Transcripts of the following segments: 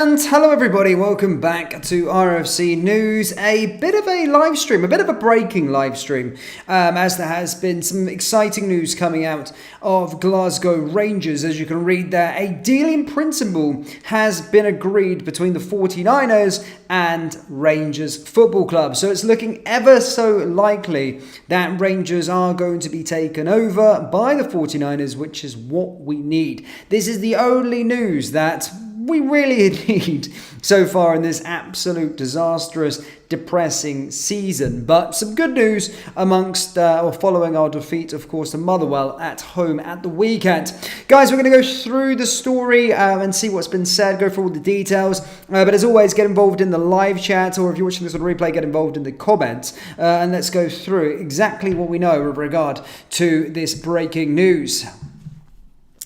And hello everybody, welcome back to RFC News, a bit of a live stream, a bit of a breaking live stream, as there has been some exciting news coming out of Glasgow Rangers. As you can read there, a deal in principle has been agreed between the 49ers and Rangers Football Club. So it's looking ever so likely that Rangers are going to be taken over by the 49ers, which is what we need. This is the only news that we really need so far in this absolute disastrous, depressing season. But some good news amongst or following our defeat, of course, to Motherwell at home at the weekend. Guys, we're going to go through the story and see what's been said, go through all the details. But as always, get involved in the live chat, or if you're watching this on replay, get involved in the comments. And let's go through exactly what we know with regard to this breaking news.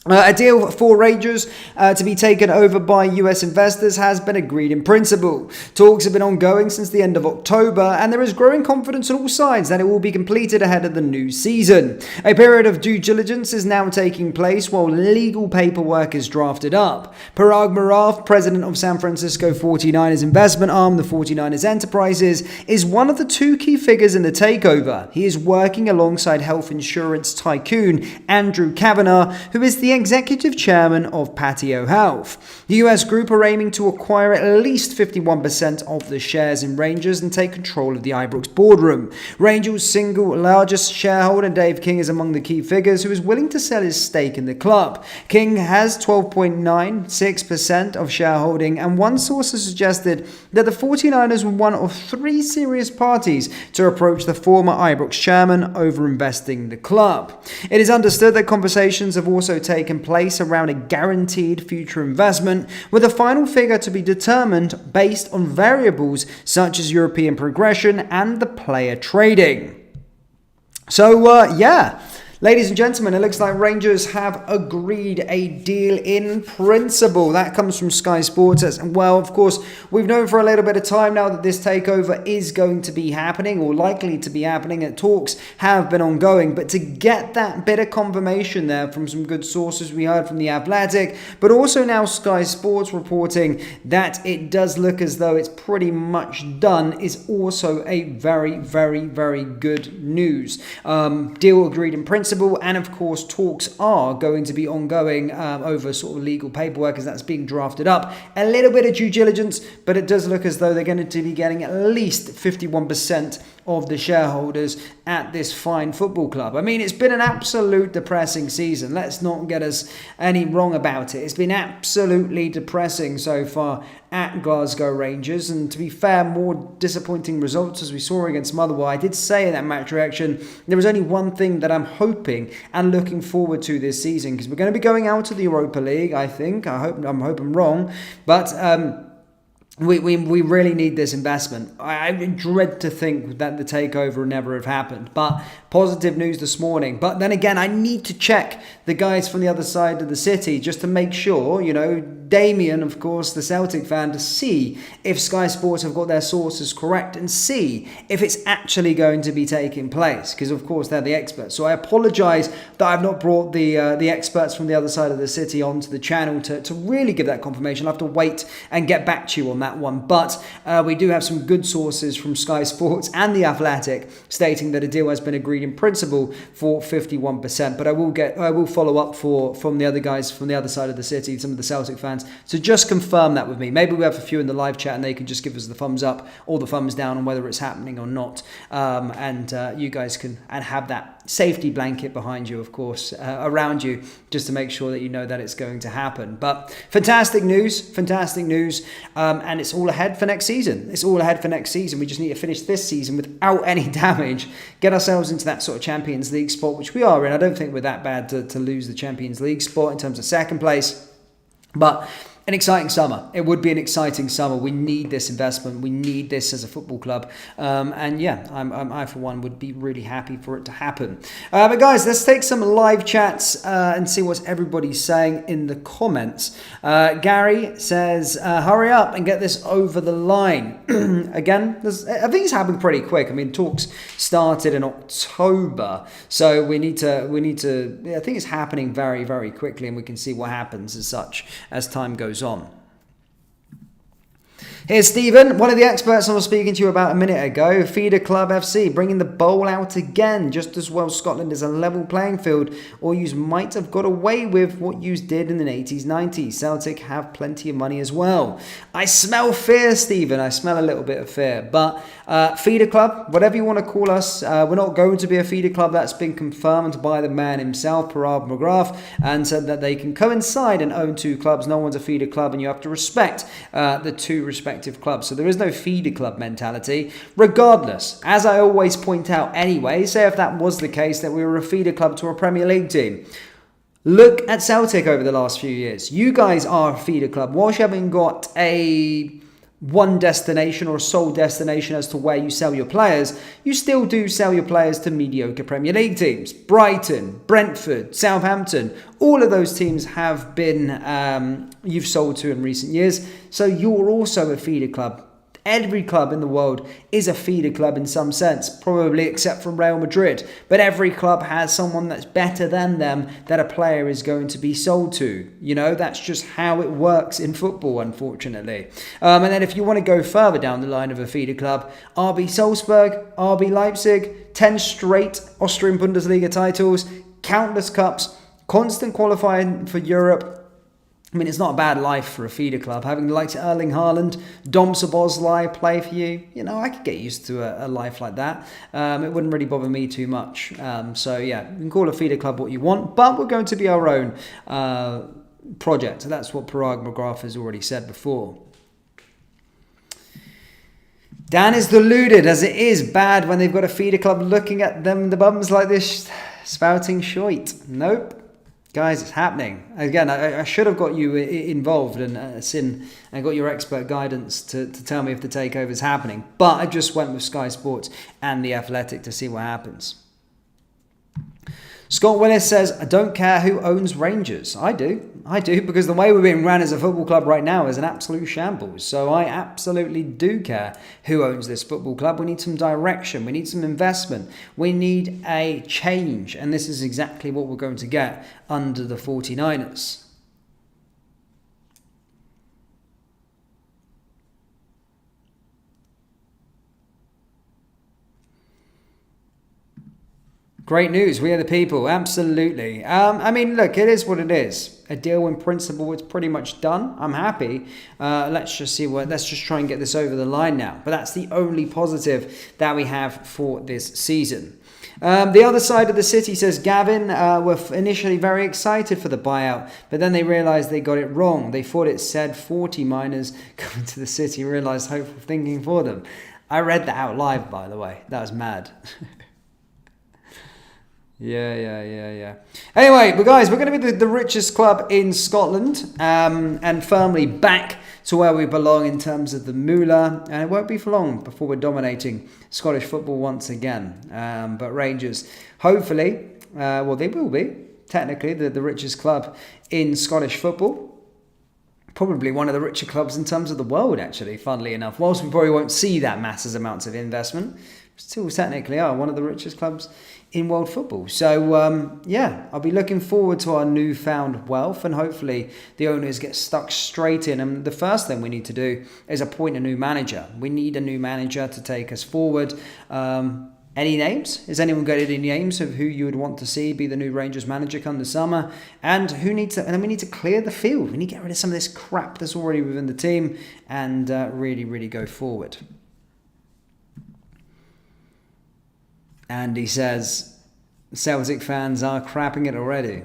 A deal for Rangers to be taken over by US investors has been agreed in principle. Talks have been ongoing since the end of October, and there is growing confidence on all sides that it will be completed ahead of the new season. A period of due diligence is now taking place while legal paperwork is drafted up. Parag Maraf, president of San Francisco 49ers investment arm, the 49ers Enterprises, is one of the two key figures in the takeover. He is working alongside health insurance tycoon Andrew Kavanagh, who is the executive chairman of Patio Health. The US group are aiming to acquire at least 51% of the shares in Rangers and take control of the Ibrox boardroom. Rangers' single largest shareholder, Dave King, is among the key figures who is willing to sell his stake in the club. King has 12.96% of shareholding, and one source has suggested that the 49ers were one of three serious parties to approach the former Ibrox chairman over investing in the club. It is understood that conversations have also taken place around a guaranteed future investment, with a final figure to be determined based on variables such as European progression and the player trading. So, ladies and gentlemen, it looks like Rangers have agreed a deal in principle. That comes from Sky Sports. And well, of course, we've known for a little bit of time now that this takeover is going to be happening, or likely to be happening, and talks have been ongoing. But to get that bit of confirmation there from some good sources, we heard from The Athletic, but also now Sky Sports reporting that it does look as though it's pretty much done, is also a very, very, very good news. Deal agreed in principle. And of course, talks are going to be ongoing over sort of legal paperwork as that's being drafted up. A little bit of due diligence, but it does look as though they're going to be getting at least 51% of the shareholders at this fine football club. I mean, it's been an absolute depressing season. Let's not get us any wrong about it. It's been absolutely depressing so far at Glasgow Rangers, and to be fair, more disappointing results as we saw against Motherwell. I did say in that match reaction there was only one thing that I'm hoping and looking forward to this season, because we're going to be going out to the Europa League, I think. I'm hoping wrong, but we really need this investment. I dread to think that the takeover would never have happened, but positive news this morning. But then again, I need to check the guys from the other side of the city just to make sure, Damien, of course, the Celtic fan, to see if Sky Sports have got their sources correct and see if it's actually going to be taking place, because of course they're the experts. So I apologise that I've not brought the experts from the other side of the city onto the channel to really give that confirmation. I'll have to wait and get back to you on that one. But we do have some good sources from Sky Sports and The Athletic stating that a deal has been agreed in principle for 51%. But I will follow up from the other guys from the other side of the city, some of the Celtic fans, to just confirm that with me. Maybe we have a few in the live chat and they can just give us the thumbs up or the thumbs down on whether it's happening or not. And you guys can have that safety blanket behind you, of course, around you, just to make sure that you know that it's going to happen. But fantastic news, and it's all ahead for next season. We just need to finish this season without any damage, get ourselves into that sort of Champions League spot, which we are in. I don't think we're that bad to lose the Champions League spot in terms of second place, but an exciting summer. It would be an exciting summer. We need this investment. We need this as a football club. I for one would be really happy for it to happen. But guys, let's take some live chats and see what everybody's saying in the comments. Gary says, hurry up and get this over the line. Again, I think it's happened pretty quick. I mean, talks started in October, so we need to. I think it's happening very, very quickly, and we can see what happens as such as time goes on. Here's Stephen, one of the experts I was speaking to you about a minute ago. Feeder Club FC bringing the bowl out again. Just as well Scotland is a level playing field, or you might have got away with what you did in the 80s, 90s. Celtic have plenty of money as well. I smell fear, Stephen. I smell a little bit of fear. But Feeder Club, whatever you want to call us, we're not going to be a feeder club. That's been confirmed by the man himself, Parag McGrath, and said that they can coincide and own two clubs. No one's a feeder club, and you have to respect the two respective clubs. So there is no feeder club mentality. Regardless, as I always point out anyway, say if that was the case, that we were a feeder club to a Premier League team. Look at Celtic over the last few years. You guys are a feeder club. Whilst you haven't got a one destination or a sole destination as to where you sell your players, you still do sell your players to mediocre Premier League teams. Brighton, Brentford, Southampton, all of those teams have been you've sold to in recent years. So you're also a feeder club. Every club in the world is a feeder club in some sense, probably except from Real Madrid. But every club has someone that's better than them that a player is going to be sold to. You know, that's just how it works in football, unfortunately. And then if you want to go further down the line of a feeder club, RB Salzburg, RB Leipzig, 10 straight Austrian Bundesliga titles, countless cups, constant qualifying for Europe. I mean, it's not a bad life for a feeder club. Having the likes of Erling Haaland, Dom Szoboszlai play for you, you know, I could get used to a life like that. It wouldn't really bother me too much. So, yeah, you can call a feeder club what you want, but we're going to be our own project. So that's what Parag McGrath has already said before. Dan is deluded, as it is bad when they've got a feeder club looking at them, the bums like this, spouting shite. Nope. Guys, it's happening. Again, I should have got you involved and got your expert guidance to tell me if the takeover is happening. But I just went with Sky Sports and The Athletic to see what happens. Scott Willis says, I don't care who owns Rangers. I do, because the way we're being ran as a football club right now is an absolute shambles. So I absolutely do care who owns this football club. We need some direction. We need some investment. We need a change. And this is exactly what we're going to get under the 49ers. Great news. We are the people. Absolutely. I mean, look, it is what it is. A deal in principle, it's pretty much done. I'm happy. Let's just try and get this over the line now. But that's the only positive that we have for this season. The other side of the city, says Gavin, were initially very excited for the buyout, but then they realised they got it wrong. They thought it said 40 miners coming to the city, realised hopeful thinking for them. I read that out live, by the way. That was mad. Yeah. Anyway, but guys, we're going to be the richest club in Scotland and firmly back to where we belong in terms of the moolah. And it won't be for long before we're dominating Scottish football once again. But Rangers, hopefully, they will be technically the richest club in Scottish football. Probably one of the richer clubs in terms of the world, actually, funnily enough. Whilst we probably won't see that massive amounts of investment, still technically are one of the richest clubs in world football. So, I'll be looking forward to our newfound wealth, and hopefully the owners get stuck straight in. And the first thing we need to do is appoint a new manager. We need a new manager to take us forward. Any names? Has anyone got any names of who you would want to see be the new Rangers manager come the summer? And we need to clear the field. We need to get rid of some of this crap that's already within the team and really, really go forward. And he says, Celtic fans are crapping it already.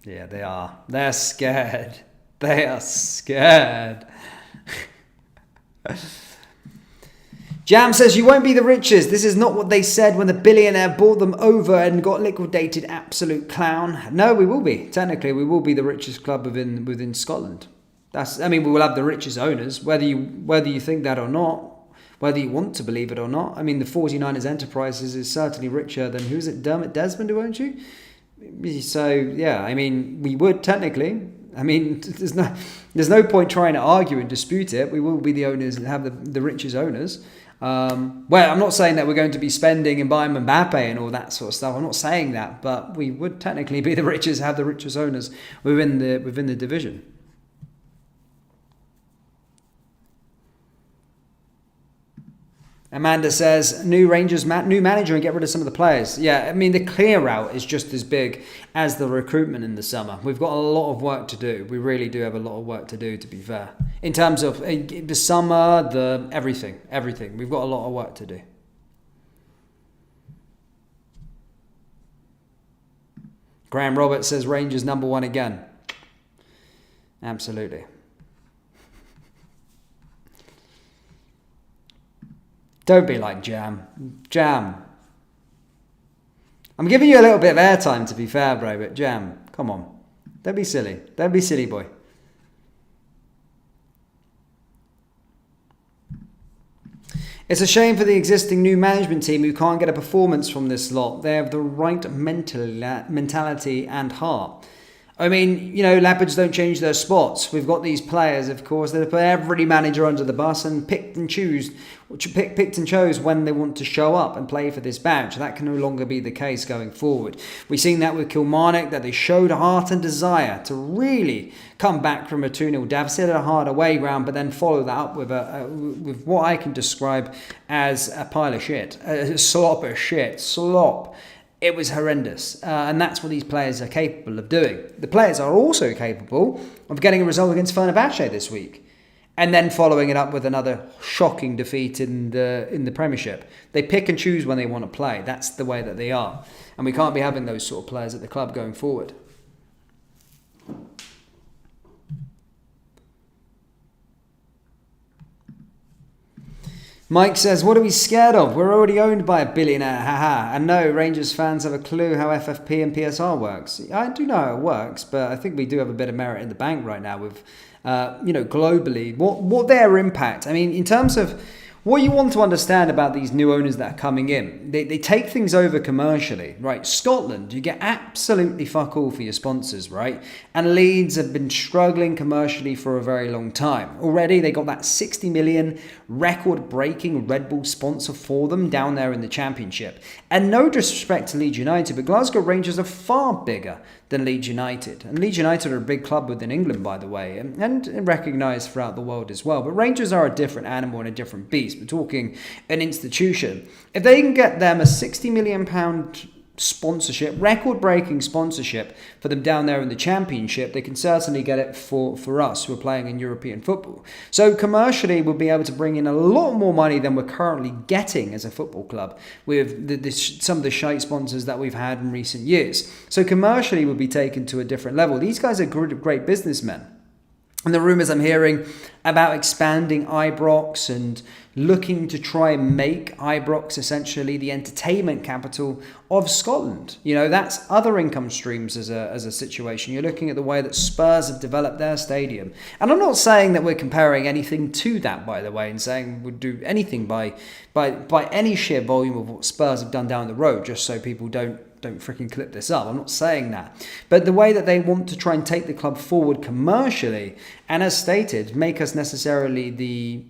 Yeah, they are. They're scared. They are scared. Jam says, you won't be the richest. This is not what they said when the billionaire bought them over and got liquidated. Absolute clown. No, we will be. Technically, we will be the richest club within Scotland. We will have the richest owners, whether you think that or not. Whether you want to believe it or not. I mean, the 49ers Enterprises is certainly richer than, who's it, Dermot Desmond, who owns you? So, yeah, I mean, we would technically. I mean, there's no point trying to argue and dispute it. We will be the owners and have the richest owners. I'm not saying that we're going to be spending and buying Mbappe and all that sort of stuff. I'm not saying that, but we would technically be the richest, have the richest owners within the division. Amanda says, new Rangers, new manager and get rid of some of the players. Yeah, I mean, the clear out is just as big as the recruitment in the summer. We've got a lot of work to do. We really do have a lot of work to do, to be fair. In terms of the summer, everything. We've got a lot of work to do. Graham Roberts says, Rangers number 1 again. Absolutely. Don't be like Jam. I'm giving you a little bit of airtime, to be fair, bro, but Jam, come on. Don't be silly. Don't be silly, boy. It's a shame for the existing new management team who can't get a performance from this lot. They have the right mentality and heart. I mean, Leopards don't change their spots. We've got these players, of course, that put every manager under the bus and picked and chose when they want to show up and play for this badge. That can no longer be the case going forward. We've seen that with Kilmarnock, that they showed heart and desire to really come back from a 2-0 deficit at a hard away ground, but then follow that up with what I can describe as a pile of shit, a slop of shit, slop. It was horrendous, and that's what these players are capable of doing. The players are also capable of getting a result against Fenerbahce this week, and then following it up with another shocking defeat in the Premiership. They pick and choose when they want to play. That's the way that they are, and we can't be having those sort of players at the club going forward. Mike says, what are we scared of? We're already owned by a billionaire, haha. And no, Rangers fans have a clue how FFP and PSR works. I do know how it works, but I think we do have a bit of merit in the bank right now with, globally, what their impact. I mean, in terms of what you want to understand about these new owners that are coming in, they take things over commercially, right? Scotland, you get absolutely fuck all for your sponsors, right? And Leeds have been struggling commercially for a very long time. Already, they got that 60 million record-breaking Red Bull sponsor for them down there in the Championship. And no disrespect to Leeds United, but Glasgow Rangers are far bigger than Leeds United. And Leeds United are a big club within England, by the way, and recognised throughout the world as well. But Rangers are a different animal and a different beast. We're talking an institution. If they can get them a £60 million sponsorship, record-breaking sponsorship for them down there in the Championship, they can certainly get it for us who are playing in European football. So commercially, we'll be able to bring in a lot more money than we're currently getting as a football club with some of the shite sponsors that we've had in recent years. So commercially, we'll be taken to a different level. These guys are great businessmen. And the rumours I'm hearing about expanding Ibrox and looking to try and make Ibrox essentially the entertainment capital of Scotland. That's other income streams as a situation. You're looking at the way that Spurs have developed their stadium. And I'm not saying that we're comparing anything to that, by the way, and saying we'd do anything by any sheer volume of what Spurs have done down the road, just so people don't freaking clip this up. I'm not saying that. But the way that they want to try and take the club forward commercially, and as stated, make us necessarily the,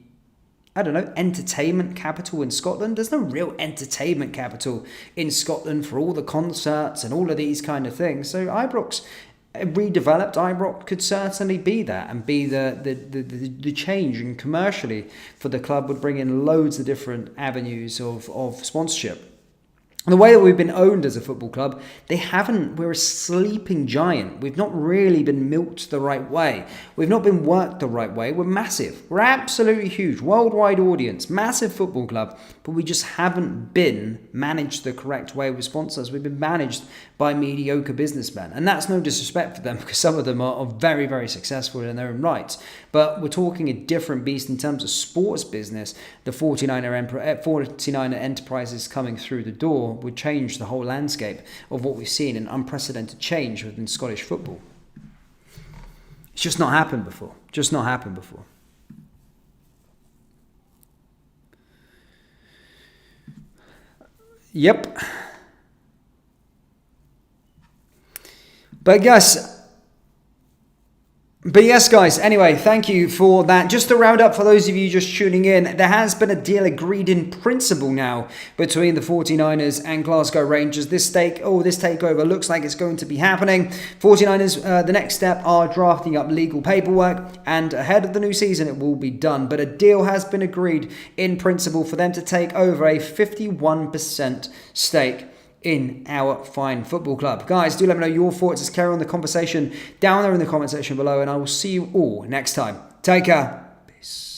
entertainment capital in Scotland. There's no real entertainment capital in Scotland for all the concerts and all of these kind of things. So Ibrox, redeveloped Ibrox could certainly be that and be the change, and commercially for the club would bring in loads of different avenues of sponsorship. The way that we've been owned as a football club, we're a sleeping giant. We've not really been milked the right way. We've not been worked the right way. We're massive. We're absolutely huge. Worldwide audience, massive football club, but we just haven't been managed the correct way with sponsors. We've been managed by mediocre businessmen. And that's no disrespect for them, because some of them are very, very successful in their own rights. But we're talking a different beast in terms of sports business. The 49er enterprises coming through the door would change the whole landscape of what we've seen, an unprecedented change within Scottish football. It's just not happened before. Yep. But yes, But yes, guys, anyway, thank you for that. Just to round up, for those of you just tuning in, there has been a deal agreed in principle now between the 49ers and Glasgow Rangers. This takeover looks like it's going to be happening. 49ers, the next step are drafting up legal paperwork, and ahead of the new season, it will be done. But a deal has been agreed in principle for them to take over a 51% stake in our fine football club. Guys, do let me know your thoughts. Let's carry on the conversation down there in the comment section below, and I will see you all next time. Take care. Peace.